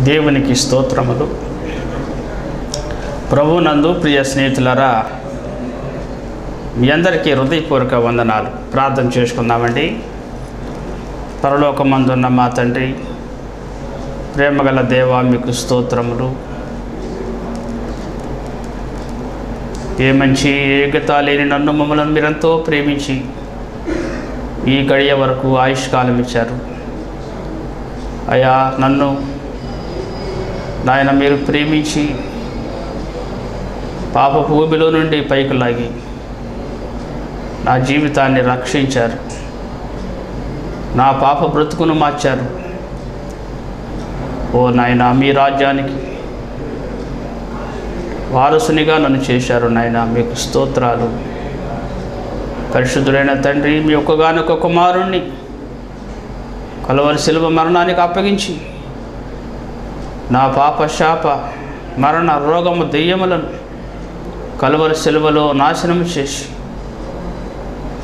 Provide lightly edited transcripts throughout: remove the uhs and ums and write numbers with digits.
దేవునికి స్తోత్రములు. ప్రభునందు ప్రియ స్నేహితులారా, మీ అందరికీ హృదయపూర్వక వందనాలు. ప్రార్థన చేసుకుందామండి. పరలోకమందున్న మా తండ్రి, ప్రేమగల దేవా, మీకు స్తోత్రములు. ఏ మంచి ఏకత లేని నన్ను మమ్మల్ని మీరంతో ప్రేమించి ఈ గడియ వరకు ఆయుష్కాలం ఇచ్చారు. అయ్యా, నన్ను నాయన మీరు ప్రేమించి పాప భూమిలో నుండి పైకి లాగి నా జీవితాన్ని రక్షించారు. నా పాప బ్రతుకును మార్చారు. ఓ నాయన, మీ రాజ్యానికి వారసునిగా నన్ను చేశారు. నాయన, మీకు స్తోత్రాలు. పరిశుద్ధుడైన తండ్రి, మీ ఒక్కగానొక్క కుమారుణ్ణి కలువరి శిలువ మరణానికి అప్పగించి నా పాప శాప మరణ రోగము దెయ్యములను కలువరి శిలువలో నాశనము చేసి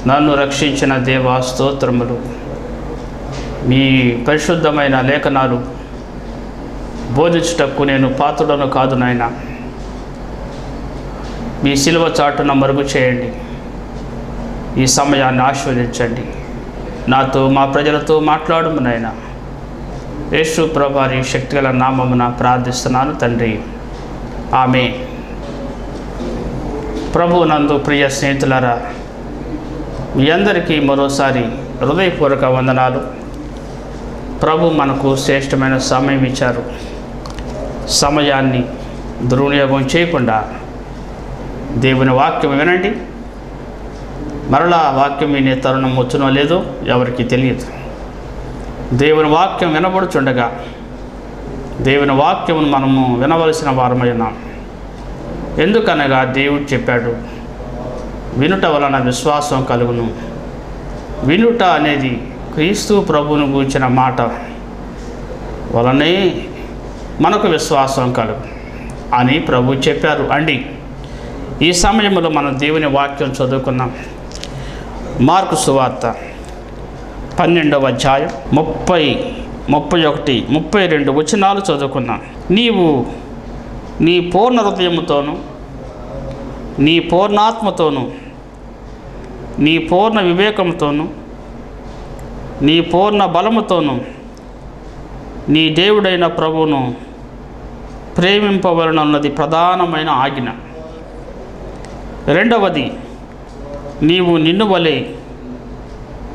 నన్ను రక్షించిన దేవా, స్తోత్రములు. మీ పరిశుద్ధమైన లేఖనాలు బోధించుటకు నేను పాత్రుడను కాదు నాయన. మీ శిలువ చాటున మరుగు చేయండి. ఈ సమయాన్ని ఆశీర్వదించండి. నాతో మా ప్రజలతో మాట్లాడుము నాయన. యేసు ప్రభువారి శక్తిగల నామమున ప్రార్థిస్తున్నాను తండ్రి, ఆమేన్. ప్రభువునందు ప్రియ స్నేహితులారా, మీ అందరికీ మరోసారి హృదయపూర్వక వందనాలు. ప్రభు మనకు శ్రేష్టమైన సమయం ఇచ్చారు. సమయాన్ని దుర్వినియోగం చేయకుండా దేవుని వాక్యం వినండి. మరలా వాక్యం వినే తరుణం వచ్చునో లేదో ఎవరికి తెలియదు. దేవుని వాక్యం వినబడుచుండగా దేవుని వాక్యమును మనము వినవలసిన వారమై ఉన్నాం. ఎందుకనగా దేవుడు చెప్పాడు, వినుట వలన విశ్వాసం కలుగును. వినుట అనేది క్రీస్తు ప్రభువును గూర్చిన మాట వలనే మనకు విశ్వాసం కలుగు అని ప్రభు చెప్పారు అండి. ఈ సమయంలో మనం దేవుని వాక్యం చదువుకున్నాం. మార్కు సువార్త 12వ అధ్యాయం 30, 31, 32 వచనాలు చదువుకున్నాం. నీవు నీ పూర్ణ హృదయముతోనూ, నీ పూర్ణాత్మతోనూ, నీ పూర్ణ వివేకంతోనూ, నీ పూర్ణ బలముతోనూ నీ దేవుడైన ప్రభువును ప్రేమింపవలనన్నది ప్రధానమైన ఆజ్ఞ. రెండవది, నీవు నిన్ను వలె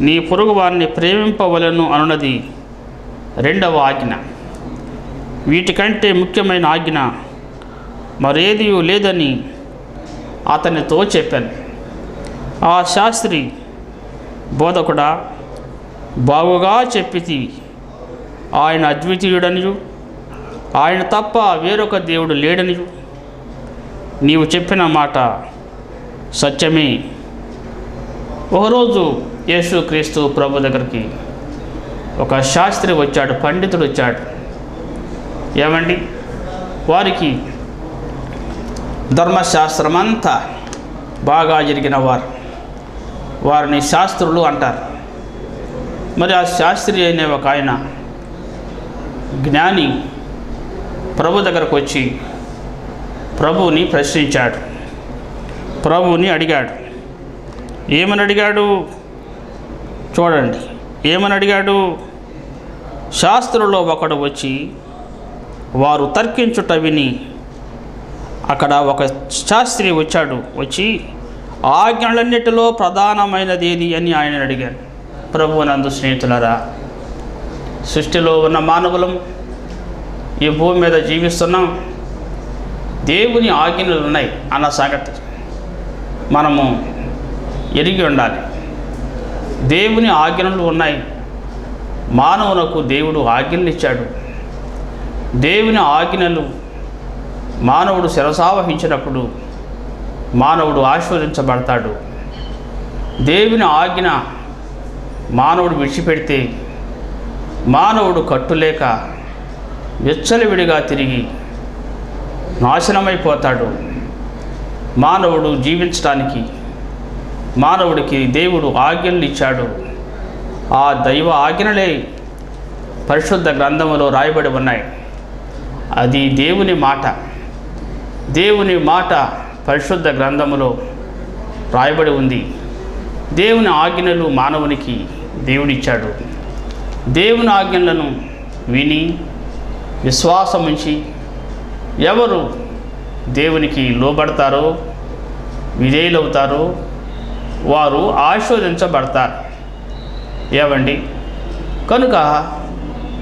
నీ పొరుగువారిని ప్రేమింపవలను అన్నది రెండవ ఆజ్ఞ. వీటికంటే ముఖ్యమైన ఆజ్ఞ మరేది లేదని అతనితో చెప్పాను. ఆ శాస్త్రి, బోధకుడా, బాగుగా చెప్పితివి. ఆయన అద్వితీయుడనియు ఆయన తప్ప వేరొక దేవుడు లేడనియు నీవు చెప్పిన మాట సత్యమే. ఒకరోజు యేసుక్రీస్తు ప్రభు దగ్గరికి ఒక శాస్త్రి వచ్చాడు, పండితుడు వచ్చాడు. ఏమండి, వారికి ధర్మశాస్త్రం అంతా బాగా జరిగిన వారిని శాస్త్రులు అంటారు. మరి ఆ శాస్త్రి అనే ఒక ఆయన జ్ఞాని ప్రభు దగ్గరకు వచ్చి ప్రభువుని ప్రశ్నించాడు. ప్రభువుని అడిగాడు. ఏమని అడిగాడు చూడండి. ఏమని అడిగాడు? శాస్త్రుల్లో ఒకడు వచ్చి వారు తర్కించుట విని, అక్కడ ఒక శాస్త్రి వచ్చి ఆజ్ఞలన్నిటిలో ప్రధానమైనదేది అని ఆయన అడిగాడు. ప్రభువునందు స్నేహితులారా, సృష్టిలో ఉన్న మానవులం, ఈ భూమి మీద జీవిస్తున్నాం. దేవుని ఆజ్ఞలు ఉన్నాయి అన్న సంగతి మనము ఎరిగి ఉండాలి. దేవుని ఆజ్ఞలు ఉన్నాయి. మానవునకు దేవుడు ఆజ్ఞలు ఇచ్చాడు. దేవుని ఆజ్ఞలు మానవుడు శిరసావహించినప్పుడు మానవుడు ఆశీర్వదించబడతాడు. దేవుని ఆజ్ఞ మానవుడు విడిచిపెడితే మానవుడు కట్టులేక విచ్చలవిడిగా తిరిగి నాశనమైపోతాడు. మానవుడు జీవించడానికి మానవుడికి దేవుడు ఆజ్ఞలు ఇచ్చాడు. ఆ దైవ ఆజ్ఞలే పరిశుద్ధ గ్రంథములో రాయబడి ఉన్నాయి. అది దేవుని మాట. దేవుని మాట పరిశుద్ధ గ్రంథములో రాయబడి ఉంది. దేవుని ఆజ్ఞలు మానవునికి దేవుడిచ్చాడు. దేవుని ఆజ్ఞలను విని విశ్వాసముంచి ఎవరు దేవునికి లోబడతారో, విధేయులవుతారో వారు ఆశీర్వదించబడతారు. ఏవండి, కనుక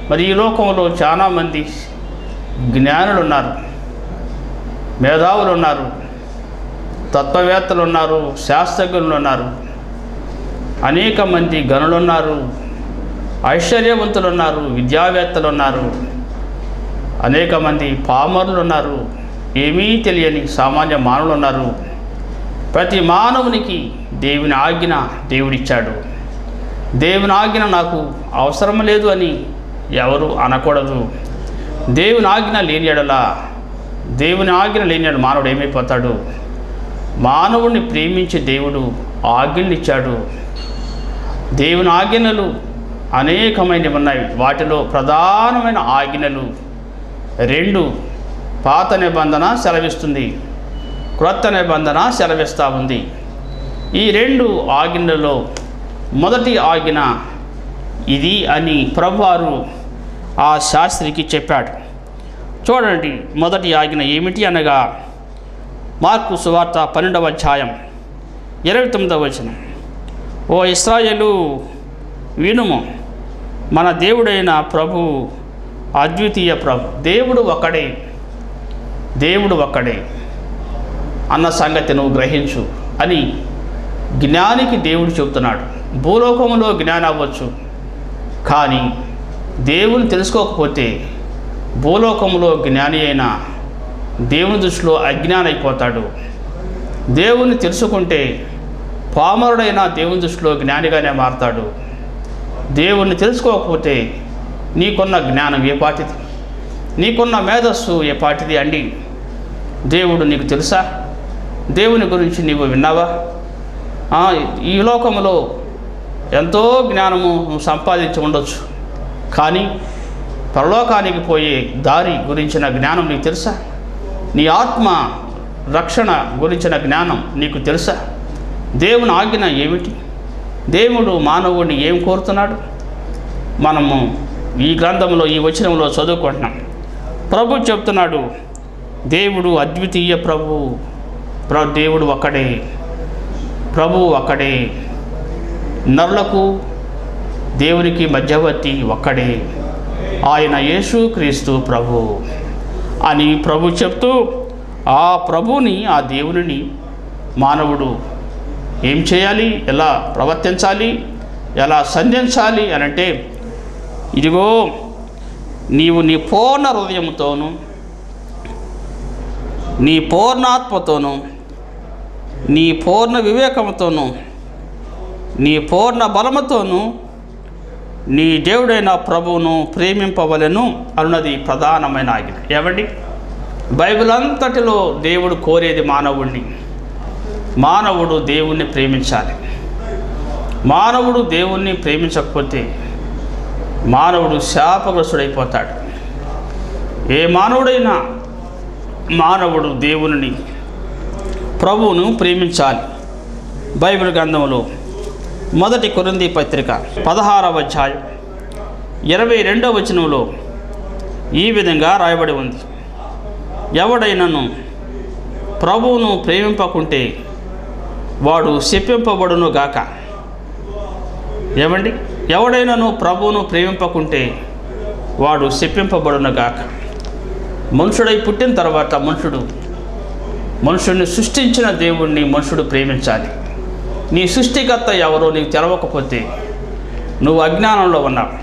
మరి ఈ లోకంలో చాలామంది జ్ఞానులు ఉన్నారు, మేధావులు ఉన్నారు, తత్వవేత్తలు ఉన్నారు, శాస్త్రజ్ఞులు ఉన్నారు, అనేక మంది గనులు ఉన్నారు, ఐశ్వర్యవంతులు ఉన్నారు, విద్యావేత్తలు ఉన్నారు, అనేక మంది పామరులు ఉన్నారు, ఏమీ తెలియని సామాన్య మానవులు ఉన్నారు. ప్రతి మానవునికి దేవుని ఆజ్ఞ దేవుడిచ్చాడు. దేవుని ఆజ్ఞ నాకు అవసరం లేదు అని ఎవరు అనకూడదు. దేవుని ఆజ్ఞ లేని యెడల, దేవుని ఆజ్ఞ లేని యెడల మానవుడు ఏమైపోతాడు? మానవుడిని ప్రేమించే దేవుడు ఆజ్ఞలు ఇచ్చాడు. దేవుని ఆజ్ఞలు అనేకమైనవి ఉన్నాయి. వాటిలో ప్రధానమైన ఆజ్ఞలు 2 పాత నిబంధన సెలవిస్తుంది, క్రొత్త నిబంధన సెలవిస్తూ ఉంది. ఈ 2 ఆజ్ఞలలో మొదటి ఆజ్ఞ ఇది అని ప్రభువారు ఆ శాస్త్రికి చెప్పాడు. చూడండి, మొదటి ఆజ్ఞ ఏమిటి అనగా మార్కు సువార్త 12వ అధ్యాయం 29వ వచనం. ఓ ఇశ్రాయేలు వినుము, మన దేవుడైన ప్రభు అద్వితీయ ప్రభు. దేవుడు ఒక్కడే, దేవుడు ఒక్కడే అన్న సంగతి నువ్వు గ్రహించు అని జ్ఞానికి దేవుడు చెబుతున్నాడు. భూలోకంలో జ్ఞానం అవ్వచ్చు, కానీ దేవుని తెలుసుకోకపోతే భూలోకంలో జ్ఞాని అయిన దేవుని దృష్టిలో అజ్ఞాని అయిపోతాడు. దేవుని తెలుసుకుంటే పామరుడైన దేవుని దృష్టిలో జ్ఞానిగానే మారతాడు. దేవుణ్ణి తెలుసుకోకపోతే నీకున్న జ్ఞానం ఏ పాటిది, నీకున్న మేధస్సు ఏ పాటిది అండి? దేవుడు నీకు తెలుసా? దేవుని గురించి నీవు విన్నావా? ఈ లోకంలో ఎంతో జ్ఞానము సంపాదించి ఉండొచ్చు, కానీ పరలోకానికి పోయే దారి గురించిన జ్ఞానం నీకు తెలుసా? నీ ఆత్మ రక్షణ గురించిన జ్ఞానం నీకు తెలుసా? దేవుని ఆజ్ఞ ఏమిటి? దేవుడు మానవుడిని ఏం కోరుతున్నాడు? మనము ఈ గ్రంథంలో, ఈ వచనంలో చదువుకుంటున్నాం. ప్రభు చెప్తున్నాడు, దేవుడు అద్వితీయ ప్రభు. దేవుడు ఒక్కడే, ప్రభువు ఒక్కడే, నరులకు దేవునికి మధ్యవర్తి ఒక్కడే, ఆయన యేసు క్రీస్తు ప్రభు అని ప్రభు చెప్తూ, ఆ ప్రభుని, ఆ దేవుని మానవుడు ఏం చేయాలి, ఎలా ప్రవర్తించాలి, ఎలా సంధించాలి అని అంటే, ఇదిగో నీవు నీ పూర్ణ హృదయంతోనూ, నీ పూర్ణాత్మతోనూ, నీ పూర్ణ వివేకంతోనూ, నీ పూర్ణ బలముతోనూ నీ దేవుడైన ప్రభువును ప్రేమింపవలెను అన్నది ప్రధానమైన ఆజ్ఞ. ఏమండి, బైబిల్ అంతటిలో దేవుడు కోరేది మానవుడిని. మానవుడు దేవుణ్ణి ప్రేమించాలి. మానవుడు దేవుణ్ణి ప్రేమించకపోతే మానవుడు శాపగ్రస్తుడైపోతాడు. ఏ మానవుడైనా మానవుడు దేవుని, ప్రభువును ప్రేమించాలి. బైబిల్ గ్రంథంలో మొదటి కొరింథీ పత్రిక 16వ అధ్యాయం 22వ వచనంలో ఈ విధంగా రాయబడి ఉంది, ఎవడైనను ప్రభువును ప్రేమింపకుంటే వాడు శపింపబడును గాక. ఏమండి, ఎవడైనను ప్రభువును ప్రేమింపకుంటే వాడు శపింపబడును గాక. మనుషుడై పుట్టిన తర్వాత మనుషుడిని సృష్టించిన దేవుణ్ణి మనుషుడు ప్రేమించాలి. నీ సృష్టికర్త ఎవరో నీకు తెలవకపోతే నువ్వు అజ్ఞానంలో ఉన్నావు.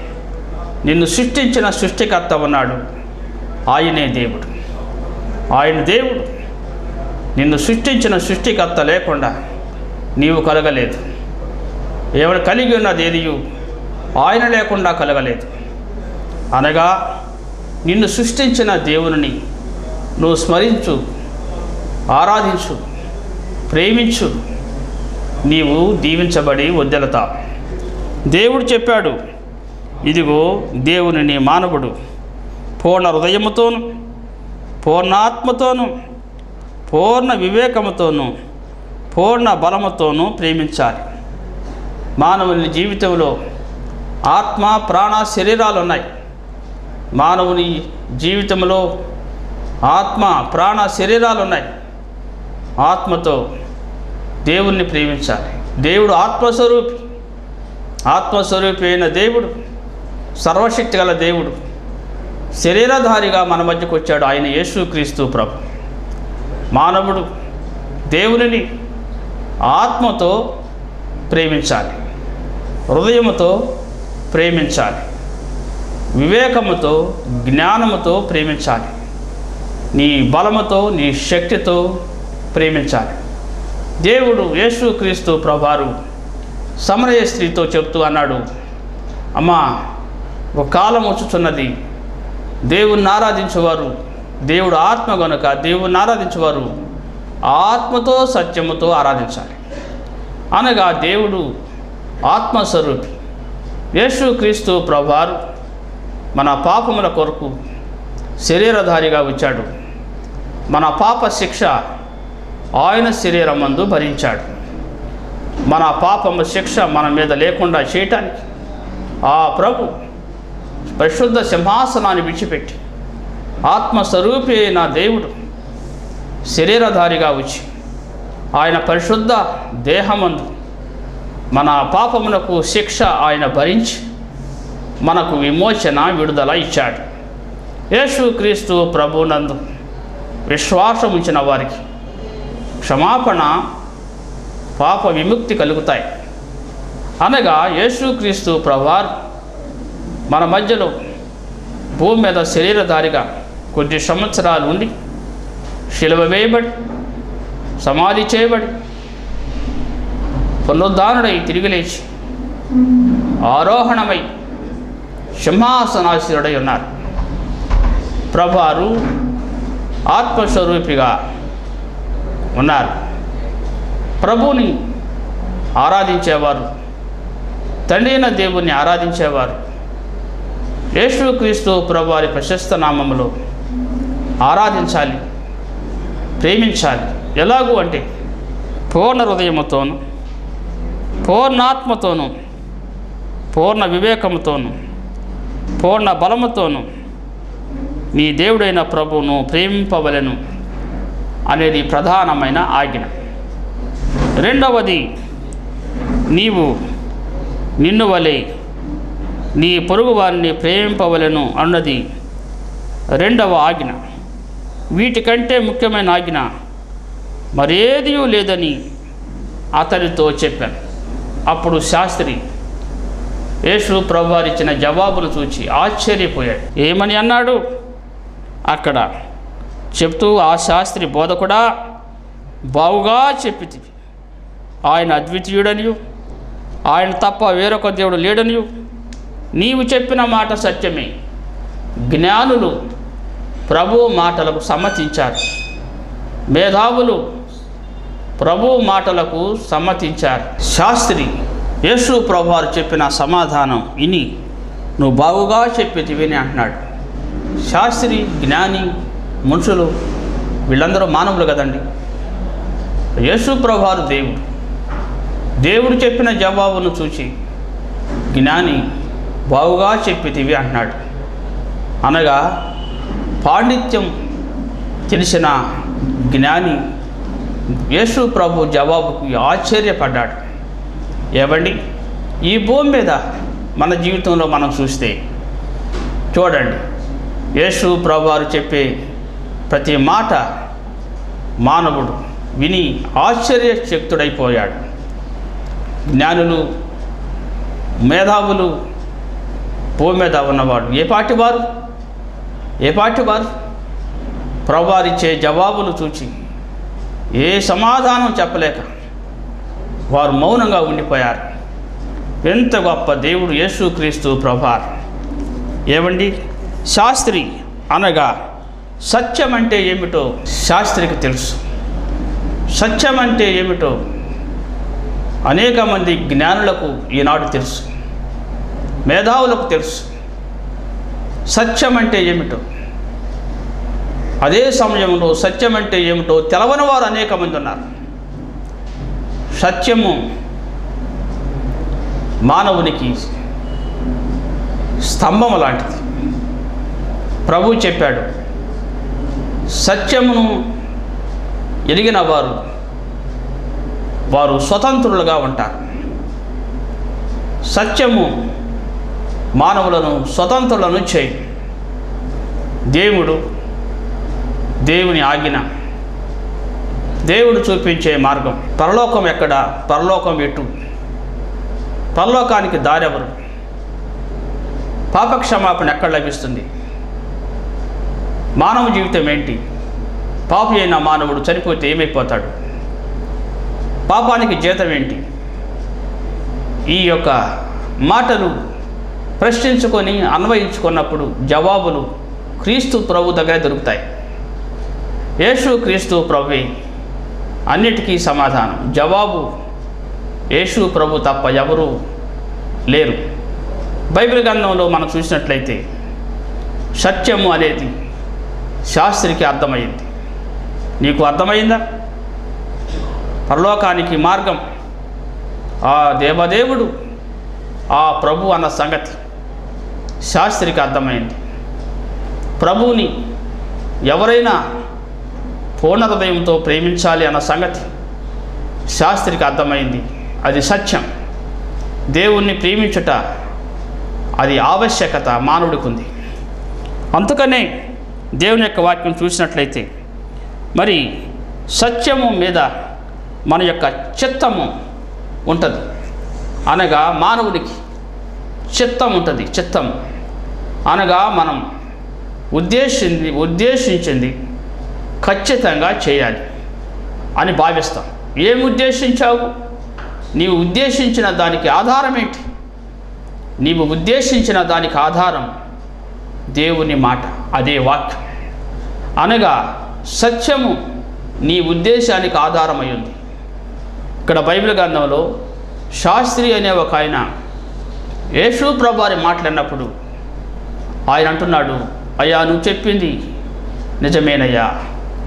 నిన్ను సృష్టించిన సృష్టికర్త ఉన్నాడు, ఆయనే దేవుడు. ఆయన దేవుడు. నిన్ను సృష్టించిన సృష్టికర్త లేకుండా నీవు కలగలేదు. ఎవరు కలిగి ఉన్నది ఏదియు ఆయన లేకుండా కలగలేదు. అనగా నిన్ను సృష్టించిన దేవుని నువ్వు స్మరించు, ఆరాధించు, ప్రేమించు, నీవు దీవించబడి వద్దెళతావు. దేవుడు చెప్పాడు, ఇదిగో దేవుని నీ మానవుడు పూర్ణ హృదయముతోను, పూర్ణాత్మతోనూ పూర్ణ వివేకముతోనూ పూర్ణ బలముతోనూ ప్రేమించాలి. మానవుని జీవితంలో ఆత్మ, ప్రాణ, శరీరాలు ఉన్నాయి. మానవుని జీవితంలో ఆత్మ, ప్రాణ, శరీరాలు ఉన్నాయి. ఆత్మతో దేవుణ్ణి ప్రేమించాలి. దేవుడు ఆత్మస్వరూపి. ఆత్మస్వరూపి అయిన దేవుడు, సర్వశక్తి గల దేవుడు శరీరధారిగా మన మధ్యకు వచ్చాడు. ఆయన యేసుక్రీస్తు ప్రభు. మానవుడు దేవునిని ఆత్మతో ప్రేమించాలి, హృదయముతో ప్రేమించాలి, వివేకముతో, జ్ఞానముతో ప్రేమించాలి, నీ బలముతో, నీ శక్తితో ప్రేమించాలి. దేవుడు యేసుక్రీస్తు ప్రభువారు సమరయ స్త్రీతో చెప్తూ అన్నాడు, అమ్మా, ఒక కాలం వచ్చుచున్నది, దేవుణ్ణి ఆరాధించేవారు, దేవుడు ఆత్మ గనుక దేవుణ్ణి ఆరాధించేవారు ఆత్మతో సత్యముతో ఆరాధించాలి. అనగా దేవుడు ఆత్మస్వరూపి. యేసుక్రీస్తు ప్రభువారు మన పాపముల కొరకు శరీరధారిగా వచ్చాడు. మన పాప శిక్ష ఆయన శరీరమందు భరించాడు. మన పాపము శిక్ష మన మీద లేకుండా చేయటానికి ఆ ప్రభు పరిశుద్ధ సింహాసనాన్ని విడిచిపెట్టి ఆత్మస్వరూపి అయిన దేవుడు శరీరధారిగా వచ్చి ఆయన పరిశుద్ధ దేహమందు మన పాపమునకు శిక్ష ఆయన భరించి మనకు విమోచన, విడుదల ఇచ్చాడు. యేసుక్రీస్తు ప్రభునందు విశ్వాసం ఉంచిన వారికి క్షమాపణ, పాప విముక్తి కలుగుతాయి. అనగా యేసుక్రీస్తు ప్రభువారు మన మధ్యలో భూమి మీద శరీరధారిగా కొద్ది సంవత్సరాలు ఉండి శిలువ వేయబడి, సమాధి చేయబడి, పునరుద్ధానుడై తిరిగి లేచి ఆరోహణమై సింహాసనాసీనుడై ఉన్నారు. ప్రభువారు ఆత్మస్వరూపిగా ఉన్నారు. ప్రభువుని ఆరాధించేవారు, తండ్రి అయిన దేవుణ్ణి ఆరాధించేవారు యేసుక్రీస్తు ప్రభువారి ప్రశస్త నామములో ఆరాధించాలి, ప్రేమించాలి. ఎలాగూ అంటే పూర్ణ హృదయముతోనూ, పూర్ణాత్మతోనూ, పూర్ణ వివేకముతోనూ, పూర్ణ బలముతోనూ నీ దేవుడైన ప్రభువును ప్రేమింపవలెను అనేది ప్రధానమైన ఆజ్ఞ. రెండవది, నీవు నిన్ను వలె నీ పొరుగు వారిని ప్రేమింపవలెను అన్నది రెండవ ఆజ్ఞ. వీటికంటే ముఖ్యమైన ఆజ్ఞ మరేదీ లేదని అతనితో చెప్పాను. అప్పుడు శాస్త్రి యేసు ప్రభువారు ఇచ్చిన జవాబును చూచి ఆశ్చర్యపోయాడు. ఏమని అన్నాడు? అక్కడ చెప్తూ, ఆ శాస్త్రి, బోధకుడా, బావుగా చెప్పితివి. ఆయన అద్వితీయుడనియు ఆయన తప్ప వేరొక దేవుడు లేడనియు నీవు చెప్పిన మాట సత్యమే. జ్ఞానులు ప్రభువు మాటలకు సమ్మతించారు, మేధావులు ప్రభువు మాటలకు సమ్మతించారు. శాస్త్రి యేసు ప్రభువారు చెప్పిన సమాధానం విని నువ్వు బావుగా చెప్పితివి అని అంటున్నాడు. శాస్త్రి, జ్ఞాని, మనుషులు వీళ్ళందరూ మానవులు కదండి. యేసు ప్రభువారు దేవుడు. దేవుడు చెప్పిన జవాబును చూచి జ్ఞాని బావుగా చెప్పితివి అంటున్నాడు. అనగా పాండిత్యం తెలిసిన జ్ఞాని యేసు ప్రభు జవాబుకు ఆశ్చర్యపడ్డాడు. ఏవండి, ఈ భూమి మీద మన జీవితంలో మనం చూస్తే చూడండి, యేసు ప్రభువారు చెప్పే ప్రతి మాట మానవుడు విని ఆశ్చర్యచకితుడైపోయాడు. జ్ఞానులు, మేధావులు భూమి మీద ఉన్నవాడు ఏ పాటి వారు ప్రభువారిచ్చే జవాబులు చూచి ఏ సమాధానం చెప్పలేక వారు మౌనంగా ఉండిపోయారు. ఎంత గొప్ప దేవుడు యేసుక్రీస్తు ప్రభువారు. ఏమండి, శాస్త్రి అనగా సత్యం అంటే ఏమిటో శాస్త్రికి తెలుసు. సత్యం అంటే ఏమిటో అనేక మంది జ్ఞానులకు ఈనాడు తెలుసు, మేధావులకు తెలుసు. సత్యం అంటే ఏమిటో అదే సమయంలో సత్యం అంటే ఏమిటో తెలవని వారు అనేక మంది ఉన్నారు. సత్యము మానవునికి స్తంభం లాంటిది. ప్రభువు చెప్పాడు, సత్యమును ఎరిగిన వారు స్వతంత్రులుగా ఉంటారు. సత్యము మానవులను స్వతంత్రులను చేయి. దేవుని ఆజ్ఞ, దేవుడు చూపించే మార్గం. పరలోకం ఎక్కడ, పరలోకం ఎటు, పరలోకానికి దారెవరు, పాపక్షమాపణ ఎక్కడ లభిస్తుంది, మానవ జీవితం ఏంటి, పాపి అయిన మానవుడు చనిపోతే ఏమైపోతాడు, పాపానికి జీతం ఏంటి? ఈ యొక్క మాటలు ప్రశ్నించుకొని అన్వయించుకున్నప్పుడు జవాబులు క్రీస్తు ప్రభు దగ్గర దొరుకుతాయి. యేసు క్రీస్తు ప్రభువే అన్నిటికీ సమాధానం. జవాబు యేసు ప్రభు తప్ప ఎవరూ లేరు. బైబిల్ గ్రంథంలో మనం చూసినట్లయితే సత్యము అనేది శాస్త్రికి అర్థమైంది. నీకు అర్థమైందా? పరలోకానికి మార్గం ఆ దేవదేవుడు, ఆ ప్రభు అన్న సంగతి శాస్త్రికి అర్థమైంది. ప్రభువుని ఎవరైనా పూర్ణ హృదయంతో ప్రేమించాలి అన్న సంగతి శాస్త్రికి అర్థమైంది. అది సత్యం. దేవుణ్ణి ప్రేమించుట అది ఆవశ్యకత మానవుడికి ఉంది. అందుకనే దేవుని యొక్క వాక్యం చూసినట్లయితే మరి సత్యము మీద మన యొక్క చిత్తము ఉంటుంది. అనగా మానవుడికి చిత్తం ఉంటుంది. చిత్తం అనగా మనం ఉద్దేశించింది ఖచ్చితంగా చేయాలి అని భావిస్తాం. ఏమి ఉద్దేశించావు? నీవు ఉద్దేశించిన దానికి ఆధారం ఏంటి? నీవు ఉద్దేశించిన దానికి ఆధారం దేవుని మాట, అదే వాక్యం. అనగా సత్యము నీ ఉద్దేశానికి ఆధారమై ఉంది. ఇక్కడ బైబిల్ గ్రంథంలో శాస్త్రి అనే ఒక ఆయన యేసు ప్రభువారి మాట్లాడినప్పుడు ఆయన అంటున్నాడు, అయ్యా నువ్వు చెప్పింది నిజమేనయ్యా,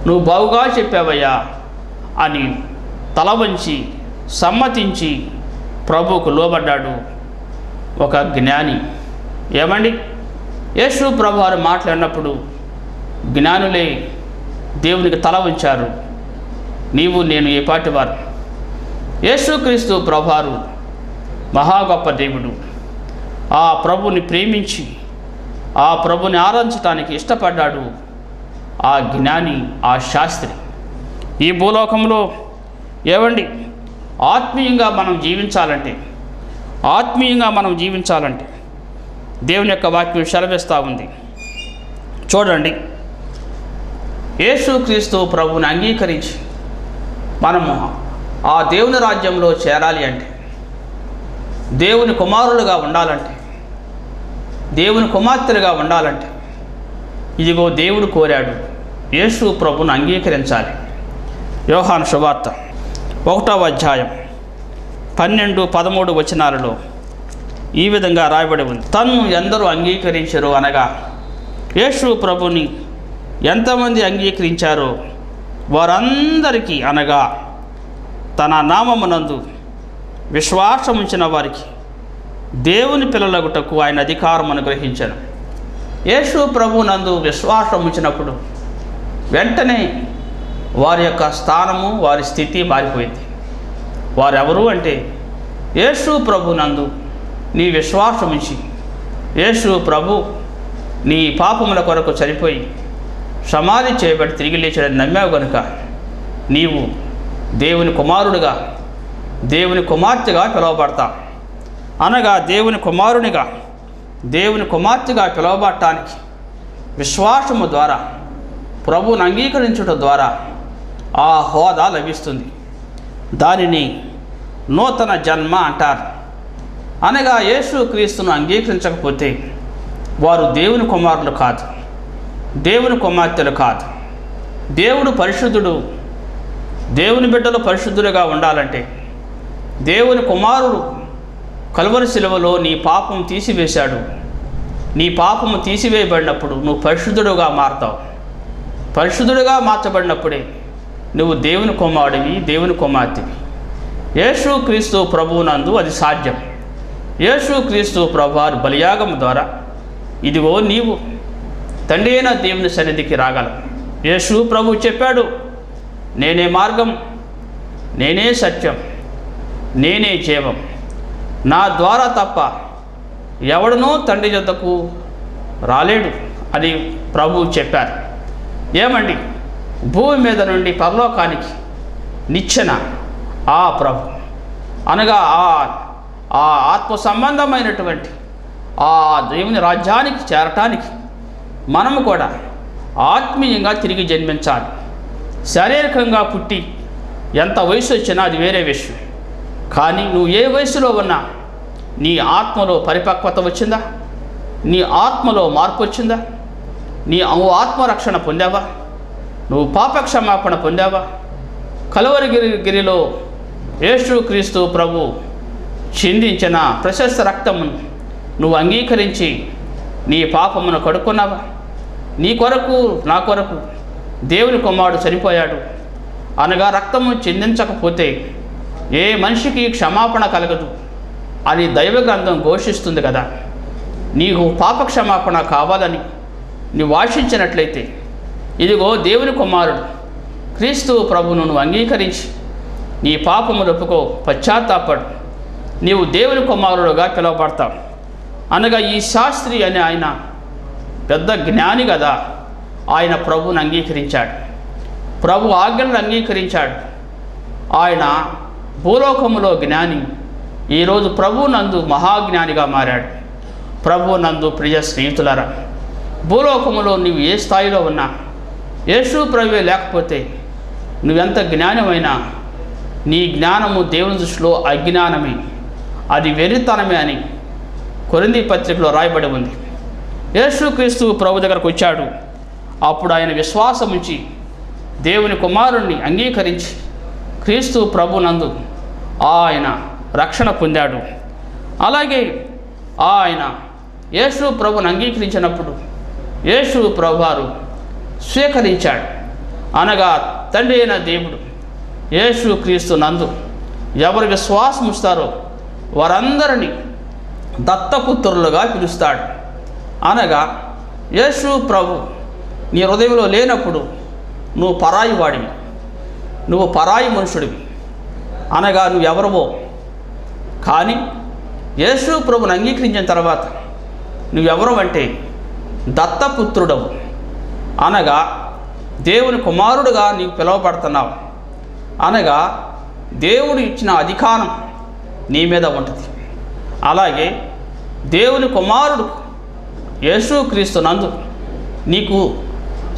నువ్వు బాగుగా చెప్పావయ్యా అని తల వంచి సమ్మతించి ప్రభువుకు లోబడ్డాడు ఒక జ్ఞాని. ఏమండి, యేసు ప్రభువారు మాట్లాడినప్పుడు జ్ఞానులే దేవునికి తల వంచారు. నీవు నేను ఏ పాటి వారు? యేసుక్రీస్తు ప్రభువారు మహా గొప్ప దేవుడు. ఆ ప్రభుని ప్రేమించి ఆ ప్రభుని ఆరాధించడానికి ఇష్టపడ్డాడు ఆ జ్ఞాని, ఆ శాస్త్రి. ఈ భూలోకంలో ఏవండి ఆత్మీయంగా మనం జీవించాలంటే దేవుని యొక్క వాక్యం సెలవిస్తూ ఉంది. చూడండి, యేసుక్రీస్తు ప్రభుని అంగీకరించి మనము ఆ దేవుని రాజ్యంలో చేరాలి అంటే, దేవుని కుమారులుగా ఉండాలంటే, దేవుని కుమార్తెలుగా ఉండాలంటే ఇదిగో దేవుడు కోరాడు, యేసు ప్రభుని అంగీకరించాలి. యోహాను సువార్త 1వ అధ్యాయం 12-13 వచనాలలో ఈ విధంగా రాయబడి ఉంది. తన్ను ఎందరూ అంగీకరించారో అనగా యేసు ప్రభుని ఎంతమంది అంగీకరించారో వారందరికీ, అనగా తన నామమునందు విశ్వాసముంచిన వారికి దేవుని పిల్లలగుటకు ఆయన అధికారం అనుగ్రహించాను. యేసు ప్రభు నందు విశ్వాసం ఉంచినప్పుడు వెంటనే వారి యొక్క స్థానము, వారి స్థితి మారిపోయింది. వారెవరు అంటే యేసు ప్రభు నందు నీ విశ్వాసం ఉంచి, యేసు ప్రభు నీ పాపముల కొరకు చనిపోయి సమాధి చేయబడి తిరిగి లేచాడని నమ్మావు కనుక నీవు దేవుని కుమారుడిగా, దేవుని కుమార్తెగా పిలువబడతా. అనగా దేవుని కుమారునిగా, దేవుని కుమార్తెగా పిలువబడటానికి విశ్వాసము ద్వారా, ప్రభువును అంగీకరించడం ద్వారా ఆ హోదా లభిస్తుంది. దానిని నూతన జన్మ అంటారు. అనగా యేసుక్రీస్తును అంగీకరించకపోతే వారు దేవుని కుమారులు కాదు, దేవుని కుమార్తెలు కాదు. దేవుడు పరిశుద్ధుడు. దేవుని బిడ్డలు పరిశుద్ధులుగా ఉండాలంటే దేవుని కుమారుడు కల్వరి శిలువలో నీ పాపం తీసివేశాడు. నీ పాపము తీసివేయబడినప్పుడు నువ్వు పరిశుద్ధుడుగా మారతావు. పరిశుద్ధుడిగా మార్చబడినప్పుడే నువ్వు దేవుని కుమారుడివి, దేవుని కుమార్తెవి. యేసు క్రీస్తు ప్రభువునందు అది సాధ్యం. యేసు క్రీస్తు ప్రభువారి బలియాగం ద్వారా ఇదిగో నీవు తండ్రి అయిన దేవుని సన్నిధికి రాగలవు. యేసు ప్రభు చెప్పాడు, నేనే మార్గం, నేనే సత్యం, నేనే జీవం, నా ద్వారా తప్ప ఎవడనూ తండ్రి యొద్దకు రాలేడు అని ప్రభువు చెప్పారు. ఏమండి, భూమి మీద నుండి పరలోకానికి నిచ్చెన ఆ ప్రభు అనగా ఆ ఆత్మ సంబంధమైనటువంటి ఆ దేవుని రాజ్యానికి చేరటానికి మనము కూడా ఆత్మీయంగా తిరిగి జన్మించాలి. శారీరకంగా పుట్టి ఎంత వయసు వచ్చినా అది వేరే విషయం. కానీ నువ్వు ఏ వయసులో ఉన్నా నీ ఆత్మలో పరిపక్వత వచ్చిందా? నీ ఆత్మలో మార్పు వచ్చిందా? నువ్వు ఆత్మరక్షణ పొందావా? నువ్వు పాపక్షమాపణ పొందావా? కలువరిగిరిలో యేసు క్రీస్తు ప్రభు చిందించిన ప్రశస్త రక్తమును నువ్వు అంగీకరించి నీ పాపమును కడుక్కున్నావా? నీ కొరకు, నా కొరకు దేవుని కుమారుడు చనిపోయాడు అనగా రక్తము చిందించకపోతే ఏ మనిషికి క్షమాపణ కలగదు అని దైవ గ్రంథం ఘోషిస్తుంది కదా. నీకు పాపక్షమాపణ కావాలని నీవు ఆశించినట్లయితే ఇదిగో దేవుని కుమారుడు క్రీస్తు ప్రభువును నువ్వు అంగీకరించి నీ పాపములు ఒప్పుకో, పశ్చాత్తాపడు, నీవు దేవుని కుమారుడుగా పిలువబడతావు. అనగా ఈ శాస్త్రి అనే ఆయన పెద్ద జ్ఞాని కదా, ఆయన ప్రభువును అంగీకరించాడు, ప్రభు ఆజ్ఞలను అంగీకరించాడు. ఆయన భూలోకములో జ్ఞాని, ఈరోజు ప్రభువునందు మహాజ్ఞానిగా మారాడు. ప్రభువునందు ప్రియ స్నేహితులారా, భూలోకములో నీవు ఏ స్థాయిలో ఉన్నా యేసు ప్రభువే లేకపోతే నువ్వెంత జ్ఞానమైనా నీ జ్ఞానము దేవుని దృష్టిలో అజ్ఞానమే, అది వెర్రితనమే అని కొరింథీ పత్రికలో రాయబడి ఉంది. యేసుక్రీస్తు ప్రభు దగ్గరకు వచ్చాడు. అప్పుడు ఆయన విశ్వాసం ఉంచి దేవుని కుమారుణ్ణి అంగీకరించి క్రీస్తు ప్రభునందు ఆయన రక్షణ పొందాడు. అలాగే ఆయన యేసు ప్రభుని అంగీకరించినప్పుడు యేసు ప్రభువారు స్వీకరించాడు. అనగా తండ్రి అయిన దేవుడు యేసు క్రీస్తు నందు ఎవరు విశ్వాసం ఉంచుతారో వారందరినీ దత్తపుత్రులుగా పిలుస్తాడు. అనగా యేసు ప్రభు నీ హృదయంలో లేనప్పుడు నువ్వు పరాయి వాడివి, నువ్వు పరాయి మనుషుడివి, అనగా నువ్వెవరవో. కానీ యేసు ప్రభుని అంగీకరించిన తర్వాత నువ్వెవరు అంటే దత్తపుత్రుడవు, అనగా దేవుని కుమారుడుగా నీవు పిలువబడుతున్నావు. అనగా దేవుడు ఇచ్చిన అధికారం నీ మీద ఉంటుంది. అలాగే దేవుని కుమారుడు యేసుక్రీస్తు నందు నీకు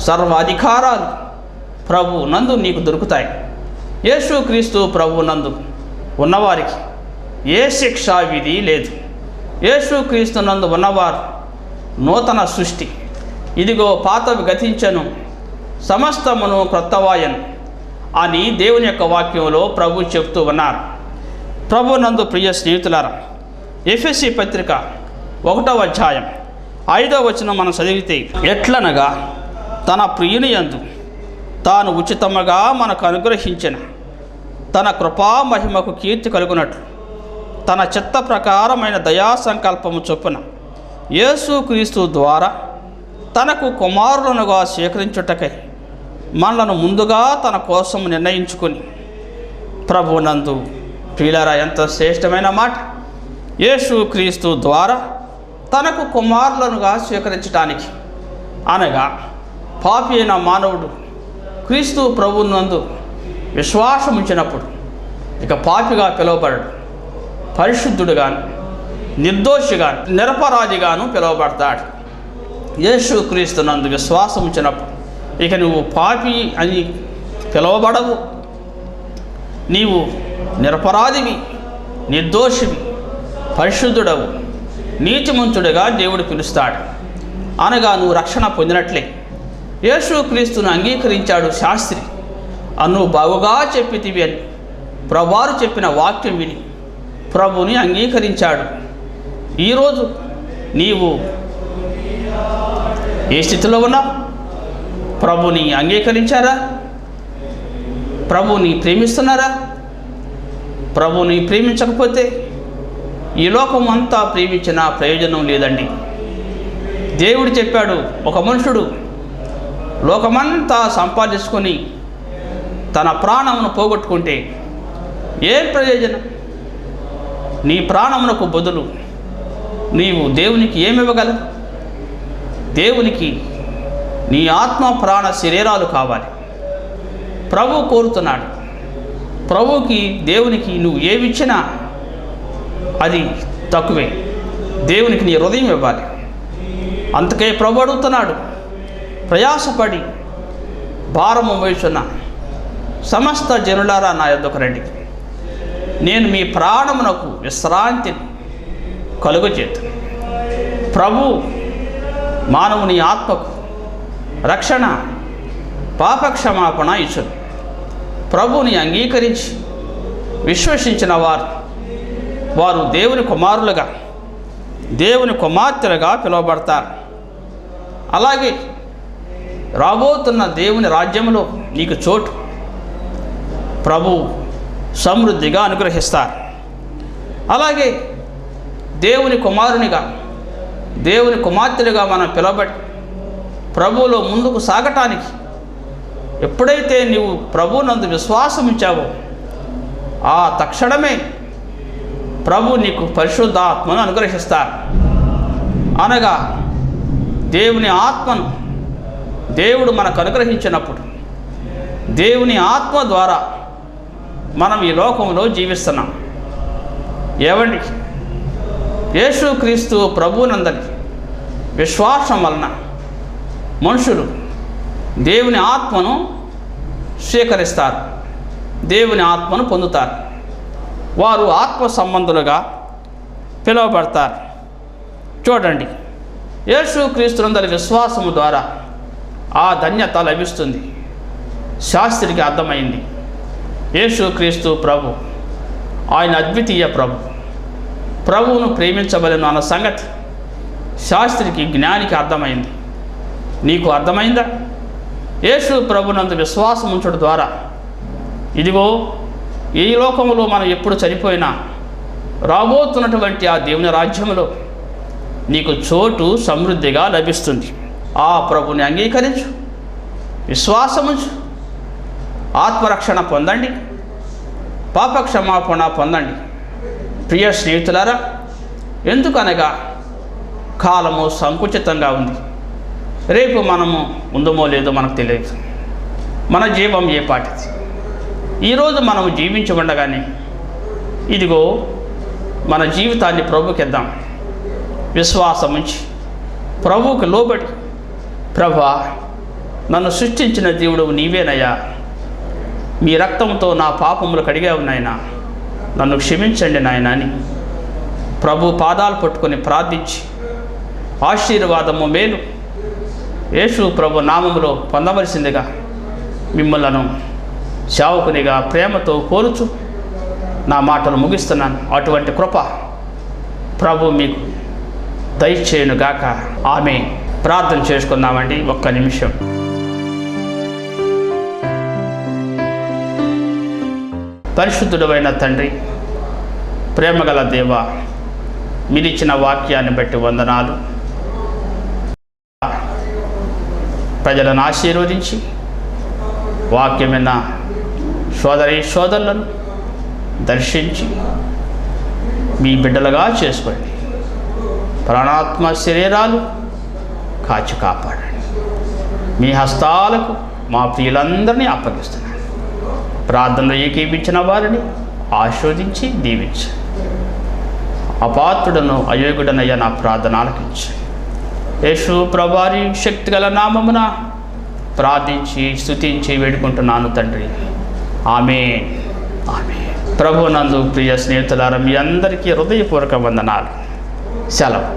సర్వాధికారాలు ప్రభు నందు నీకు దొరుకుతాయి. యేసుక్రీస్తు ప్రభు నందు ఉన్నవారికి ఏ శిక్షా విధి లేదు. యేసుక్రీస్తు నందు ఉన్నవారు నూతన సృష్టి. ఇదిగో పాతవి గతించను, సమస్తమును క్రొత్తవాయను అని దేవుని యొక్క వాక్యంలో ప్రభు చెప్తూ ఉన్నారు. ప్రభు నందు ప్రియ స్నేహితులారా, ఎఫెసీ పత్రిక 1వ అధ్యాయం 5వ వచనం మనం చదివితే, ఎట్లనగా తన ప్రియుని యందు తాను ఉచితముగా మనకు అనుగ్రహించిన తన కృపా మహిమకు కీర్తి కలుగునట్లు తన చిత్త ప్రకారమైన దయా సంకల్పము చొప్పున యేసుక్రీస్తు ద్వారా తనకు కుమారులనుగా స్వీకరించుటకై మనలను ముందుగా తన కోసం నిర్ణయించుకొని ప్రభునందు ప్రియులారా, ఎంత శ్రేష్టమైన మాట! యేసుక్రీస్తు ద్వారా తనకు కుమారులనుగా స్వీకరించడానికి, అనగా పాపి అయిన మానవుడు క్రీస్తు ప్రభునందు విశ్వాసం ఉంచినప్పుడు ఇక పాపిగా పిలువబడడు, పరిశుద్ధుడుగాను, నిర్దోషిగాను, నిరపరాధిగాను పిలువబడతాడు. యేసుక్రీస్తు నందు విశ్వాసం ఉంచినప్పుడు ఇక నువ్వు పాపి అని పిలువబడవు, నీవు నిరపరాధివి, నిర్దోషివి, పరిశుద్ధుడవు, నీతిమంతుడిగా దేవుడు పిలుస్తాడు. అనగా నువ్వు రక్షణ పొందినట్లే. యేసుక్రీస్తును అంగీకరించాడు శాస్త్రి, నువ్వు బాగుగా చెప్పితివి అని ప్రభువారు చెప్పిన వాక్యం విని ప్రభుని అంగీకరించాడు. ఈరోజు నీవు ఏ స్థితిలో ఉన్నావు? ప్రభుని అంగీకరించారా? ప్రభుని ప్రేమిస్తున్నారా? ప్రభుని ప్రేమించకపోతే ఈ లోకం అంతా ప్రేమించిన ప్రయోజనం లేదండి. దేవుడు చెప్పాడు, ఒక మనుషుడు లోకమంతా సంపాదించుకొని తన ప్రాణమును పోగొట్టుకుంటే ఏం ప్రయోజనం? నీ ప్రాణమునకు బదులు నీవు దేవునికి ఏమివ్వగలవు? దేవునికి నీ ఆత్మ ప్రాణ శరీరాలు కావాలి. ప్రభు కోరుతున్నాడు. ప్రభువుకి దేవునికి నువ్వు ఏమిచ్చినా అది తక్కువే. దేవునికి నీ హృదయం ఇవ్వాలి. అందుకే ప్రభు అడుగుతున్నాడు, ప్రయాసపడి భారము మోయుచున్న సమస్త జనులారా నా యొద్దకు రండి, నేను మీ ప్రాణమునకు విశ్రాంతిని కలుగజేతును. ప్రభు మానవుని ఆత్మకు రక్షణ, పాపక్షమాపణ ఇచ్చును. ప్రభుని అంగీకరించి విశ్వసించిన వారు దేవుని కుమారులుగా, దేవుని కుమార్తెలుగా పిలువబడతారు. అలాగే రాబోతున్న దేవుని రాజ్యంలో నీకు చోటు ప్రభు సమృద్ధిగా అనుగ్రహిస్తారు. అలాగే దేవుని కుమారునిగా, దేవుని కుమార్తెలుగా మనం పిలువబడి ప్రభువులో ముందుకు సాగటానికి ఎప్పుడైతే నీవు ప్రభువునందు విశ్వాసం ఉంచావో ఆ తక్షణమే ప్రభు నీకు పరిశుద్ధాత్మను అనుగ్రహిస్తారు. అనగా దేవుని ఆత్మను దేవుడు మనకు అనుగ్రహించినప్పుడు దేవుని ఆత్మ ద్వారా మనం ఈ లోకంలో జీవిస్తున్నాం. ఏవండి, యేసుక్రీస్తు ప్రభువునందరి విశ్వాసం వలన మనుషులు దేవుని ఆత్మను స్వీకరిస్తారు, దేవుని ఆత్మను పొందుతారు. వారు ఆత్మ సంబంధులుగా పిలువబడతారు. చూడండి, యేసుక్రీస్తునందరి విశ్వాసము ద్వారా ఆ ధన్యత లభిస్తుంది. శాస్త్రికి అర్థమైంది, యేసుక్రీస్తు ప్రభు, ఆయన అద్వితీయ ప్రభు. ప్రభువును ప్రేమించవలెను అన్న సంగతి శాస్త్రికి, జ్ఞానికి అర్థమైంది. నీకు అర్థమైందా? యేసు ప్రభునందు విశ్వాసం ఉంచడం ద్వారా ఇదిగో ఈ లోకంలో మనం ఎప్పుడు చనిపోయినా రాబోతున్నటువంటి ఆ దేవుని రాజ్యంలో నీకు చోటు సమృద్ధిగా లభిస్తుంది. ఆ ప్రభుని అంగీకరించు, విశ్వాసముంచు, ఆత్మరక్షణ పొందండి, పాపక్షమాపణ పొందండి. ప్రియ స్నేహితులారా, ఎందుకనగా కాలము సంకుచితంగా ఉంది. రేపు మనము ఉందమో లేదో మనకు తెలియదు. మన జీవం ఏ పాటిది. ఈరోజు మనము జీవించి ఉండగానే ఇదిగో మన జీవితాన్ని ప్రభుకిద్దాం. విశ్వాసం ఉంచి ప్రభువుకి లోబడి, ప్రభువా, నన్ను సృష్టించిన దేవుడు నీవేనయ్యా, మీ రక్తంతో నా పాపములు కడిగావు నాయనా, నన్ను క్షమించండి నాయనా అని ప్రభు పాదాలు పట్టుకొని ప్రార్థించి ఆశీర్వాదము, మేలు యేసు ప్రభు నామములో పొందవలసిందిగా మిమ్మలను సేవకునిగా ప్రేమతో కోరుచు నా మాటలు ముగిస్తున్నాను. అటువంటి కృప ప్రభు మీకు దయచేయునుగాక. ఆమేన్. ప్రార్థన చేసుకుందామండి. ఒక్క నిమిషం. పరిశుద్ధుడైన తండ్రి, ప్రేమగల దేవ, మీరిచ్చిన వాక్యాన్ని బట్టి వందనాలు. ప్రజలను ఆశీర్వదించి వాక్యమైన సోదరులను దర్శించి మీ బిడ్డలుగా చేసుకోండి. ప్రాణాత్మ శరీరాలు కాచి కాపాడండి. మీ హస్తాలకు మా ప్రియులందరినీ అప్పగిస్తున్నాను. ప్రార్థనలో ఏకీపించిన వారిని ఆశీర్వదించి దీవించి, అపాత్రుడను అయోగ్యుడనయ్యా నా ప్రార్థన ఆలకించి, యేసు ప్రభువారి శక్తిగల నామమున ప్రార్థించి స్తుతించి వేడుకుంటున్నాను తండ్రి. ఆమేన్. ఆమేన్. ప్రభునందు ప్రియ స్నేహితులారా, మీ అందరికీ హృదయపూర్వక వందనాలు. సెలవు.